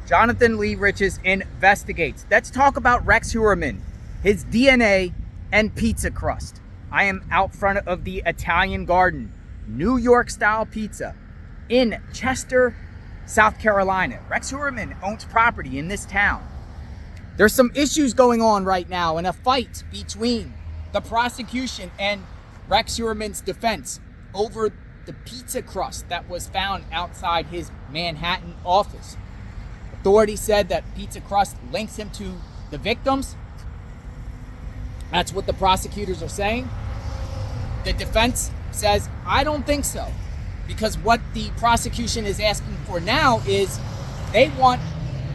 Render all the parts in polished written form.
Jonathan Lee Riches investigates. Let's talk about Rex Heuermann, his DNA, and pizza crust. I am out front of the Italian Garden, New York style pizza in Chester, South Carolina. Rex Heuermann owns property in this town. There's some issues going on right now and a fight between the prosecution and Rex Heuermann's defense over the pizza crust that was found outside his Manhattan office. Authorities said that pizza crust links him to the victims. That's what the prosecutors are saying. The defense says, I don't think so. Because what the prosecution is asking for now is they want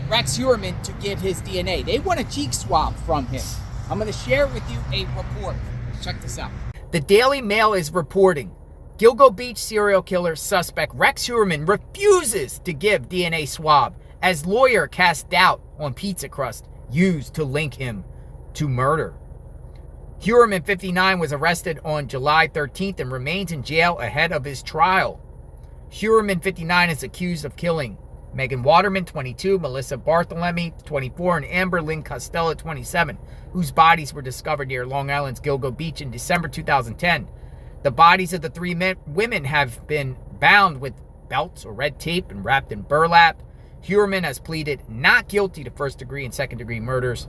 Rex Heuermann to give his DNA. They want a cheek swab from him. I'm going to share with you a report. Check this out. The Daily Mail is reporting Gilgo Beach serial killer suspect Rex Heuermann refuses to give DNA swab as lawyer casts doubt on pizza crust used to link him to murder. Heuermann, 59, was arrested on July 13th and remains in jail ahead of his trial. Heuermann, 59, is accused of killing Megan Waterman, 22, Melissa Barthelemy, 24, and Amber Lynn Costello, 27, whose bodies were discovered near Long Island's Gilgo Beach in December 2010. The bodies of the three women have been bound with belts or red tape and wrapped in burlap. Heuermann has pleaded not guilty to first-degree and second-degree murders.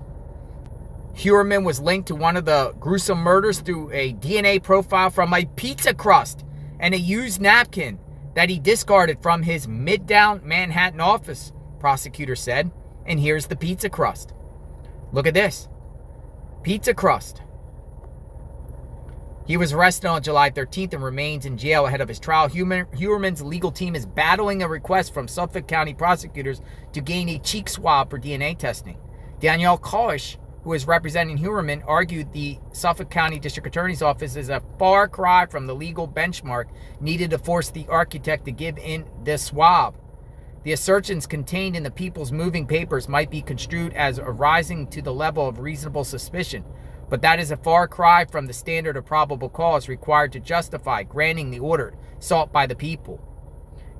Heuermann was linked to one of the gruesome murders through a DNA profile from a pizza crust and a used napkin that he discarded from his Midtown Manhattan office, prosecutors said. And here's the pizza crust. Look at this. Pizza crust. He was arrested on July 13th and remains in jail ahead of his trial. Heuermann's legal team is battling a request from Suffolk County prosecutors to gain a cheek swab for DNA testing. Danielle Kosh, who is representing Heuermann, argued the Suffolk County District Attorney's Office is a far cry from the legal benchmark needed to force the architect to give in this swab. The assertions contained in the People's Moving Papers might be construed as rising to the level of reasonable suspicion, but that is a far cry from the standard of probable cause required to justify granting the order sought by the people.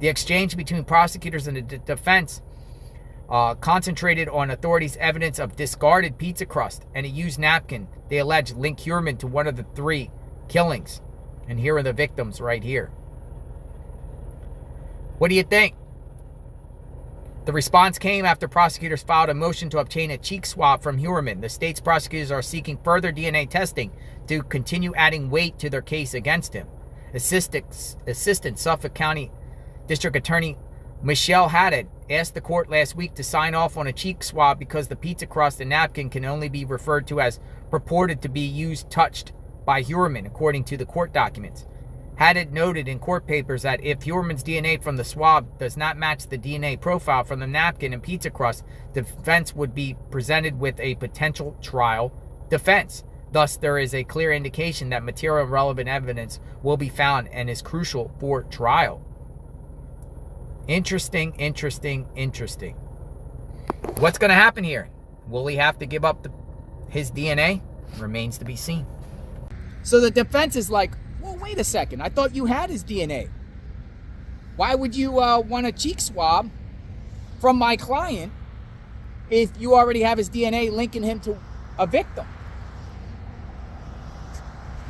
The exchange between prosecutors and the defense concentrated on authorities' evidence of discarded pizza crust and a used napkin they allege linked Heuermann to one of the three killings. And here are the victims right here. What do you think? The response came after prosecutors filed a motion to obtain a cheek swab from Heuermann. The state's prosecutors are seeking further DNA testing to continue adding weight to their case against him. Assistant Suffolk County District Attorney Michelle Haddad asked the court last week to sign off on a cheek swab because the pizza crust and napkin can only be referred to as purported to be used touched by Heuermann, according to the court documents. Haddad noted in court papers that if Heuermann's DNA from the swab does not match the DNA profile from the napkin and pizza crust, the defense would be presented with a potential trial defense. Thus, there is a clear indication that material and relevant evidence will be found and is crucial for trial. Interesting. What's going to happen here? Will he have to give up his DNA? Remains to be seen. So the defense is like, well, wait a second. I thought you had his DNA. Why would you want a cheek swab from my client if you already have his DNA linking him to a victim?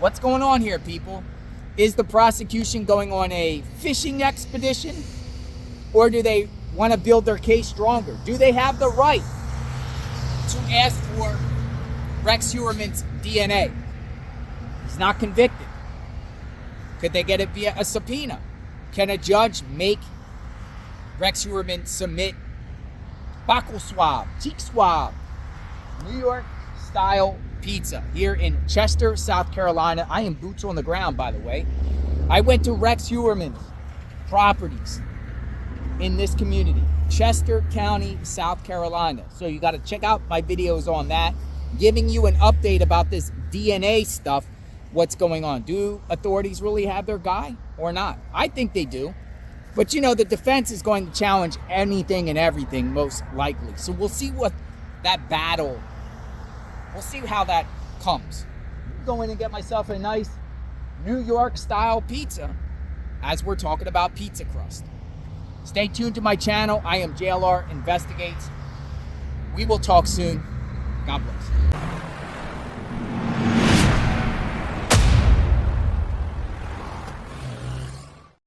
What's going on here, people? Is the prosecution going on a fishing expedition? Or do they want to build their case stronger? Do they have the right to ask for Rex Heuermann's DNA? He's not convicted. Could they get it via a subpoena? Can a judge make Rex Heuermann submit buccal swab, cheek swab, New York style pizza here in Chester, South Carolina? I am boots on the ground, by the way. I went to Rex Heuermann's properties in this community, Chester County, South Carolina. So you got to check out my videos on that, giving you an update about this DNA stuff. What's going on? Do authorities really have their guy or not? I think they do. But you know, the defense is going to challenge anything and everything, most likely. So we'll see what that battle, we'll see how that comes. Go in and get myself a nice New York style pizza as we're talking about pizza crust. Stay tuned to my channel. I am JLR Investigates. We will talk soon. God bless.